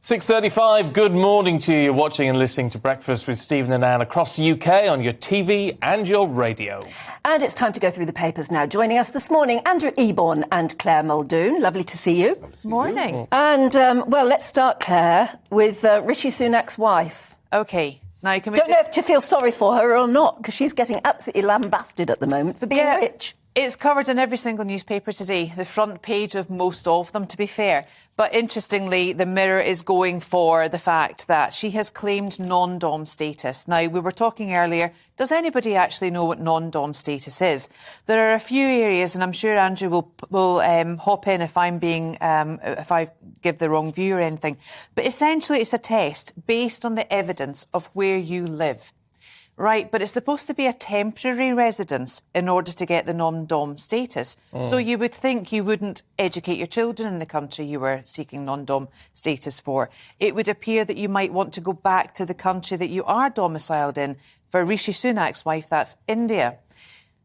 6:35, good morning to you. You're watching and listening to Breakfast with Stephen and Anne across the UK on your TV and your radio. And it's time to go through the papers now. Joining us this morning, Andrew Eborn and Clare Muldoon. Lovely to see you. Morning. And, well, let's start, Clare, with Rishi Sunak's wife. OK. Now you can Don't know if to feel sorry for her or not, because she's getting absolutely lambasted at the moment for being rich. It's covered in every single newspaper today, the front page of most of them, to be fair. But interestingly, the Mirror is going for the fact that she has claimed non-dom status. Now, we were talking earlier, does anybody actually know what non-dom status is? There are a few areas, and I'm sure Andrew will hop in if if I give the wrong view or anything. But essentially, it's a test based on the evidence of where you live. Right, but it's supposed to be a temporary residence in order to get the non-dom status. So you would think you wouldn't educate your children in the country you were seeking non-dom status for. It would appear that you might want to go back to the country that you are domiciled in. For Rishi Sunak's wife, that's India.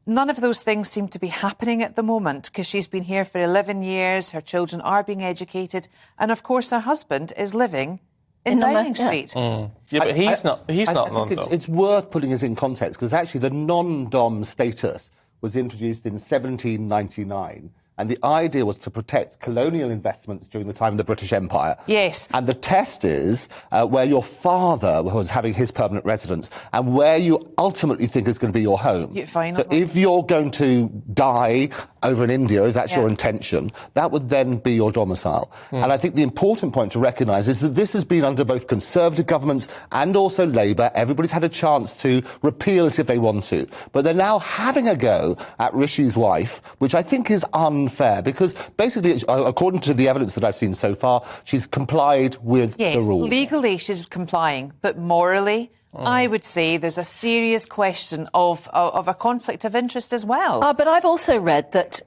None of those things seem to be happening at the moment because she's been here for 11 years, her children are being educated, and of course her husband is living in Downing Street. Yeah, but he's not non-dom. It's worth putting it in context because actually the non-dom status was introduced in 1799 and the idea was to protect colonial investments during the time of the British Empire. Yes. And the test is where your father was having his permanent residence and where you ultimately think is going to be your home. So if you're going to die over in India, if that's your intention, that would then be your domicile. And I think the important point to recognise is that this has been under both Conservative governments and also Labour. Everybody's had a chance to repeal it if they want to. But they're now having a go at Rishi's wife, which I think is unfair, because basically, according to the evidence that I've seen so far, she's complied with the rules. Legally she's complying, but morally, I would say there's a serious question of a conflict of interest as well. But I've also read that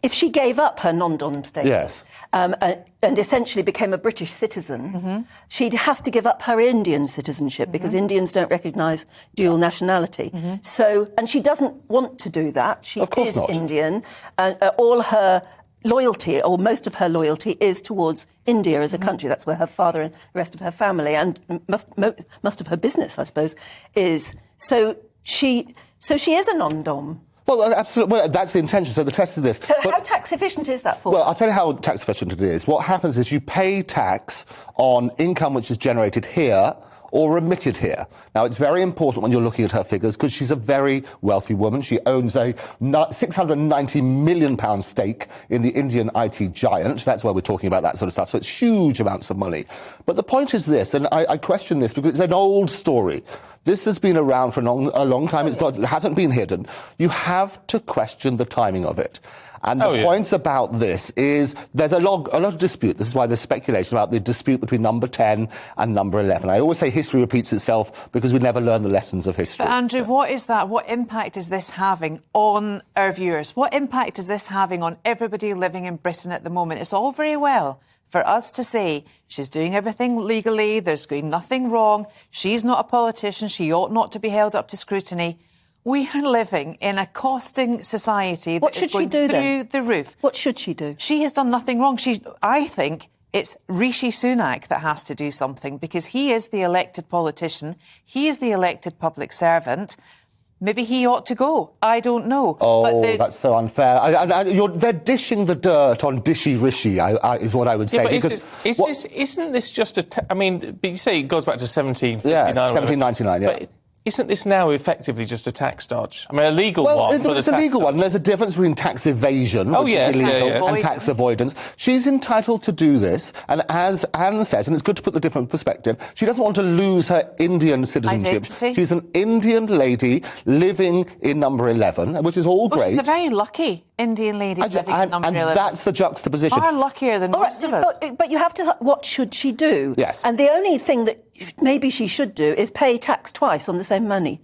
if she gave up her non-dom status and essentially became a British citizen, she has to give up her Indian citizenship because Indians don't recognise dual nationality. So, and she doesn't want to do that. She is Indian. All her loyalty, or most of her loyalty, is towards India as a country. That's where her father and the rest of her family and most of her business, I suppose, is. So she is a non-dom. Well, absolutely. Well, that's the intention. So the test is this. So how tax efficient is that for? Well, I'll tell you how tax efficient it is. What happens is you pay tax on income which is generated here or remitted here. Now, it's very important when you're looking at her figures because she's a very wealthy woman. She owns a £690 million stake in the Indian IT giant. That's why we're talking about that sort of stuff. So it's huge amounts of money. But the point is this, and I question this because it's an old story. This has been around for a long time. It hasn't been hidden. You have to question the timing of it. And the point about this is there's a lot of dispute. This is why there's speculation about the dispute between number 10 and number 11. I always say history repeats itself because we never learn the lessons of history. But Andrew, what is that? What impact is this having on our viewers? What impact is this having on everybody living in Britain at the moment? It's all very well for us to say she's doing everything legally, there's going nothing wrong, she's not a politician, she ought not to be held up to scrutiny. We are living in a costing society that is going through the roof. What should she do? She has done nothing wrong. I think it's Rishi Sunak that has to do something because he is the elected politician. He is the elected public servant. Maybe he ought to go. I don't know. Oh, that's so unfair. They're dishing the dirt on Dishy Rishi, is what I would say. Yeah, but isn't this just I mean, you say it goes back to 1759. Yes, 1799, yeah. But isn't this now effectively just a tax dodge? I mean, a legal one, but it's a legal one. There's a difference between tax evasion, which is illegal, and tax avoidance. She's entitled to do this, and as Anne says, and it's good to put the different perspective, she doesn't want to lose her Indian citizenship. Identity. She's an Indian lady living in number 11, which is all great. She's a very lucky Indian lady living in number 11. And that's the juxtaposition. Far luckier than most of us. But you have to... What should she do? Yes. And the only thing that maybe she should do is pay tax twice on the same money.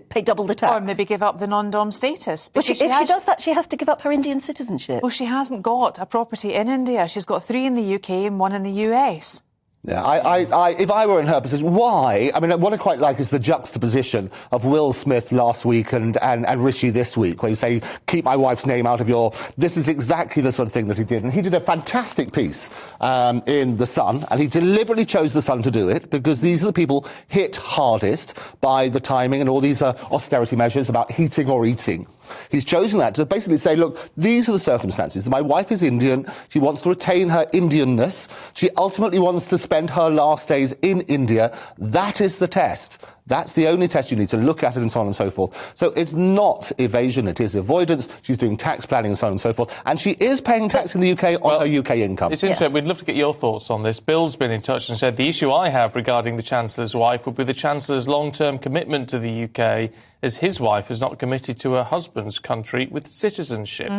Pay double the tax. Or maybe give up the non-dom status. Well, if she does that, she has to give up her Indian citizenship. Well, she hasn't got a property in India. She's got 3 in the UK and 1 in the US. Yeah, if I were in her position, why? I mean, what I quite like is the juxtaposition of Will Smith last week and Rishi this week, where you say, keep my wife's name out of your... This is exactly the sort of thing that he did. And he did a fantastic piece in The Sun, and he deliberately chose The Sun to do it, because these are the people hit hardest by the timing and all these austerity measures about heating or eating. He's chosen that to basically say, look, these are the circumstances. My wife is Indian. She wants to retain her Indianness. She ultimately wants to spend her last days in India. That is the test. That's the only test you need to look at it, and so on and so forth. So it's not evasion, it is avoidance. She's doing tax planning and so on and so forth. And she is paying tax in the UK on her UK income. It's interesting. We'd love to get your thoughts on this. Bill's been in touch and said the issue I have regarding the Chancellor's wife would be the Chancellor's long-term commitment to the UK, as his wife is not committed to her husband's country with citizenship.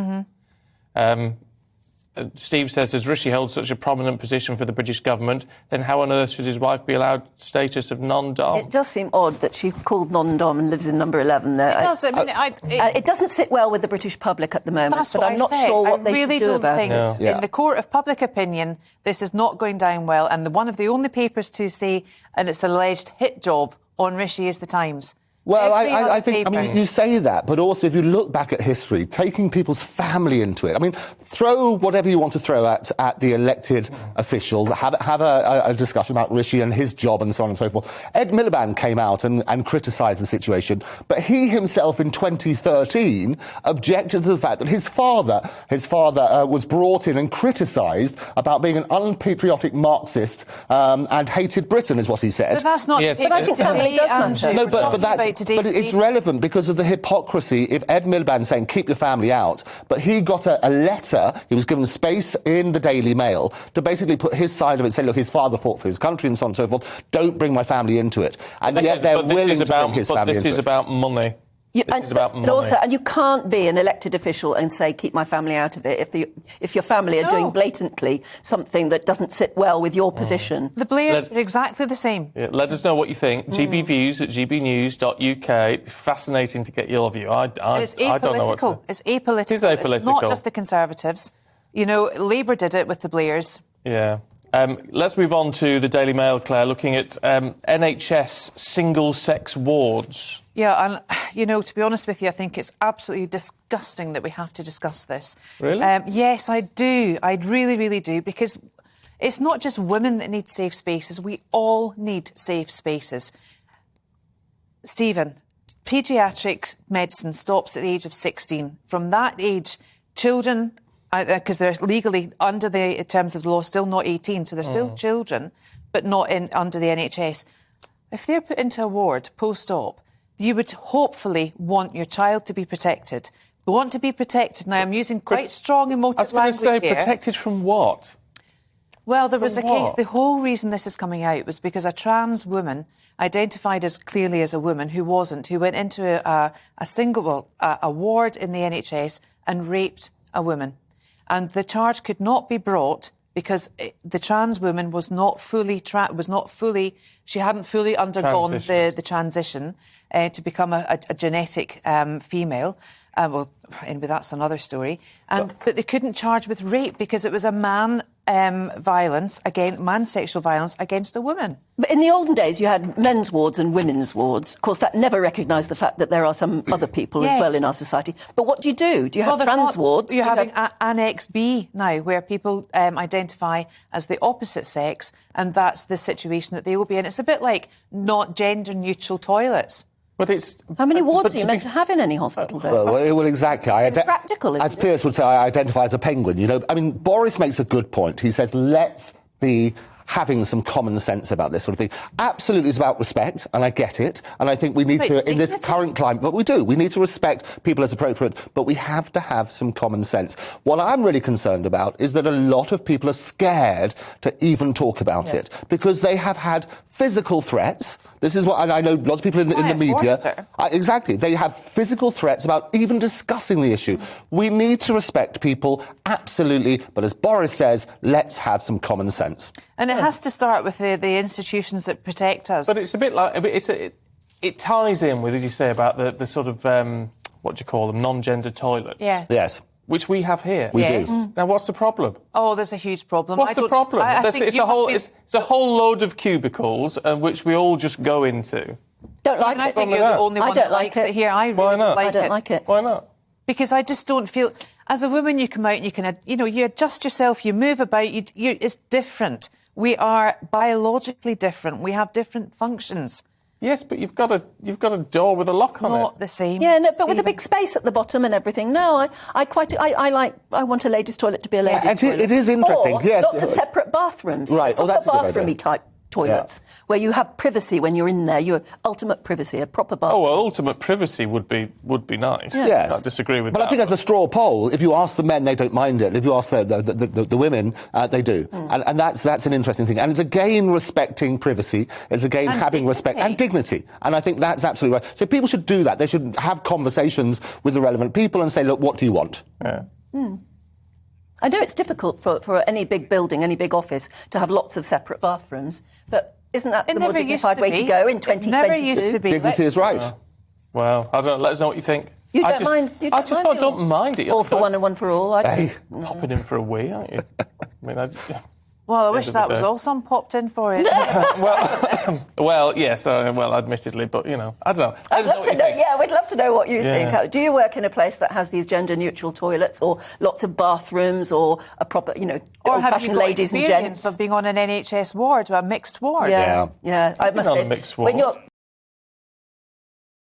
Steve says, as Rishi holds such a prominent position for the British government, then how on earth should his wife be allowed status of non-dom? It does seem odd that she's called non-dom and lives in number 11 there. It does. I mean, it doesn't sit well with the British public at the moment, that's but what I'm not said. sure what they really should do about it. think in the court of public opinion, this is not going down well. And one of the only papers to say, and it's an alleged hit job on Rishi, is The Times. Well, I think, I mean, you say that, but also if you look back at history, taking people's family into it, I mean, throw whatever you want to throw at the elected official, have a discussion about Rishi and his job and so on and so forth. Ed Miliband came out and criticised the situation, but he himself in 2013 objected to the fact that his father was brought in and criticised about being an unpatriotic Marxist and hated Britain, is what he said. But that's not... Yes, but I think family does matter. No, but it's relevant because of the hypocrisy. If Ed Miliband's saying, keep your family out, but he got a letter, he was given space in the Daily Mail to basically put his side of it, say, look, his father fought for his country and so on and so forth, don't bring my family into it. And yet they're willing to bring his family into it. But this is about money. This is about money. Also, and you can't be an elected official and say, keep my family out of it, if your family are doing blatantly something that doesn't sit well with your position. The Blairs were exactly the same. Yeah, let us know what you think. GBViews at gbnews.uk. Fascinating to get your view. I don't know what to... It's apolitical. It is apolitical. It's not just the Conservatives. You know, Labour did it with the Blairs. Yeah. Let's move on to the Daily Mail, Claire, looking at NHS single-sex wards. Yeah, and, you know, to be honest with you, I think it's absolutely disgusting that we have to discuss this. Really? Yes, I do. I really, really do, because it's not just women that need safe spaces. We all need safe spaces. Stephen, paediatric medicine stops at the age of 16. From that age, children... because they're legally, under the terms of the law, still not 18, so they're still children, but not under the NHS. If they're put into a ward post-op, you would hopefully want your child to be protected. We want to be protected. Now, I'm using quite strong emotive language here. I was going to say, protected from what? Well, there was a case, the whole reason this is coming out was because a trans woman, identified as clearly as a woman who wasn't, who went into a ward in the NHS and raped a woman. And the charge could not be brought because the trans woman was not fully, she hadn't fully undergone the transition to become a genetic female. Well, anyway, that's another story. But they couldn't charge with rape because it was a man sexual violence against a woman. But in the olden days, you had men's wards and women's wards. Of course, that never recognised the fact that there are some other people as well in our society. But what do you do? Do you have trans wards? You're having Annex B now, where people identify as the opposite sex, and that's the situation that they will be in. It's a bit like not gender-neutral toilets. But it's... How many wards are you meant to have in any hospital, though? Well, exactly. It's practical, isn't it? As Piers would say, I identify as a penguin. You know, I mean, Boris makes a good point. He says, let's be having some common sense about this sort of thing. Absolutely, it's about respect, and I get it. And I think we need to, in this current climate, but we do. We need to respect people as appropriate, but we have to have some common sense. What I'm really concerned about is that a lot of people are scared to even talk about it because they have had physical threats. This is what I know lots of people in the media. Exactly. They have physical threats about even discussing the issue. We need to respect people, absolutely. But as Boris says, let's have some common sense. And it has to start with the institutions that protect us. But it's a bit like... it ties in with, as you say, about the sort of, what do you call them, non-gender toilets. Yeah. Yes. which we have here. We Yes. do. Now, what's the problem? Oh, there's a huge problem. What's the problem? I think It's you a whole must be- it's a whole load of cubicles which we all just go into. Don't like And I it. think you're the only I one don't that like likes it. it here. I really Why not? don't like I don't it. like it. Why not? Because I just don't feel, as a woman, you come out and you can, you adjust yourself, you move about, it's different. We are biologically different. We have different functions. Yes, but you've got a door with a lock on Not it. the same. Yeah, no, but with a Stephen. big space at the bottom and everything. No, I want a ladies' toilet to be a ladies' And toilet. it is interesting, Or yes. lots of separate bathrooms. Right, oh, that's a good idea. bathroomy type toilets where you have privacy when you're in there. Your ultimate privacy, a proper bathroom. Oh, well, ultimate privacy would be nice. Yes. I disagree with but that. I think as a straw poll, if you ask the men, they don't mind it. If you ask the women, they do. And that's an interesting thing. And it's again respecting privacy. It's again And having respect and dignity. And I think that's absolutely right. So people should do that. They should have conversations with the relevant people and say, look, what do you want? Yeah. I know it's difficult for any big building, any big office to have lots of separate bathrooms, but isn't that It the more never used dignified to way be. to go in It 2022? never used to be. Dignity is right. Well, I don't know. Let us know what you think. You I don't just, mind? You I just mind don't mind it. All for one and one for all. Hey. Popping in for a wee, aren't you? I mean, Well, I wish of the that was day. all some popped in for it. well, yes, admittedly, but I don't know. I'd love to know. Yeah, we'd love to know what you Yeah. think. Do you work in a place that has these gender-neutral toilets, or lots of bathrooms, or a proper, Or have you old-fashioned got ladies and experience gents? of being on an NHS ward, a mixed ward? Yeah. I must on say, a mixed when ward.